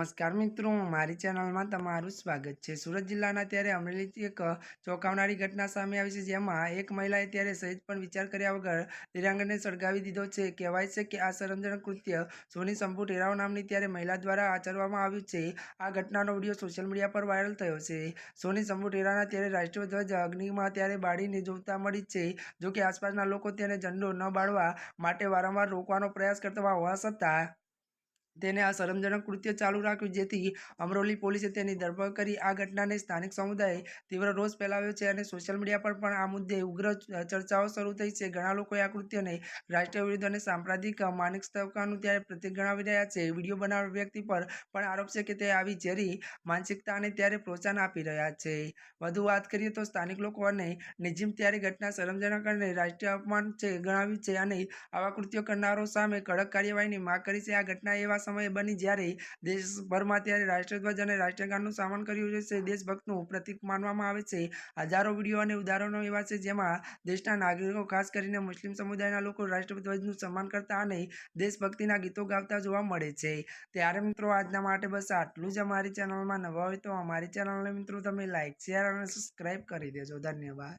નમસ્કાર મિત્રો, મારી ચેનલમાં તમારું સ્વાગત છે। સુરત જિલ્લાના ત્યારે અમરેલીથી એક ચોંકાવનારી ઘટના સામે આવી છે, જેમાં એક મહિલાએ ત્યારે સહેજ પણ વિચાર કર્યા વગર તિરંગાને સળગાવી દીધો છે। કહેવાય છે કે આ શરમજનક કૃત્ય સોની શંભુ ટેરાવ નામની ત્યારે મહિલા દ્વારા આચરવામાં આવ્યું છે। આ ઘટનાનો વિડીયો સોશિયલ મીડિયા પર વાયરલ થયો છે। સોની શંભુ ટેરાના ત્યારે રાષ્ટ્રીય ધ્વજ અગ્નિમાં ત્યારે બાળીને જોતા મળી છે। જોકે આસપાસના લોકો તેને ઝંડો ન બાળવા માટે વારંવાર રોકવાનો પ્રયાસ કરતા હોવા છતાં તેને આ શરમજનક કૃત્ય ચાલુ રાખ્યું, જેથી અમરોલી પોલીસે તેની ધરપકડ કરી। આ ઘટનાને સ્થાનિક સમુદાયે તીવ્ર રોષ ફેલાવ્યો છે અને સોશિયલ મીડિયા પર પણ આ મુદ્દે ઉગ્ર ચર્ચાઓ શરૂ થઈ છે। ઘણા લોકોએ આ કૃત્યને રાષ્ટ્રીય વિરુદ્ધ અને સાંપ્રદાયિક માનસિકતાનું ત્યારે પ્રતીક ગણાવી રહ્યા છે। વિડીયો બનાવનાર વ્યક્તિ પર પણ આરોપ છે કે તે આવી ઝેરી માનસિકતાને ત્યારે પ્રોત્સાહન આપી રહ્યા છે। વધુ વાત કરીએ તો સ્થાનિક લોકો અને નિજીમ ત્યારે ઘટના શરમજનક અને રાષ્ટ્રીય અપમાન છે ગણાવી છે અને આવા કૃત્યો કરનારો સામે કડક કાર્યવાહીની માંગ કરી છે। આ ઘટના એવા સમયે બની જ્યારે દેશભરમાં ત્યારે રાષ્ટ્રધ્વજ અને રાષ્ટ્રગાનનું સન્માન કર્યું છે, દેશભક્તિનું પ્રતીક માનવામાં આવે છે। હજારો વિડીયો અને ઉદાહરણો એવા છે જેમાં દેશના નાગરિકો, ખાસ કરીને મુસ્લિમ સમુદાયના લોકો રાષ્ટ્રધ્વજનું સન્માન કરતા અને દેશભક્તિના ગીતો ગાતા જોવા મળે છે। ત્યારે મિત્રો આજના માટે બસ આટલું જ। અમારી ચેનલમાં નવા હોય તો અમારી ચેનલને મિત્રો તમે લાઈક, શેર અને સબસ્ક્રાઈબ કરી દેજો। ધન્યવાદ।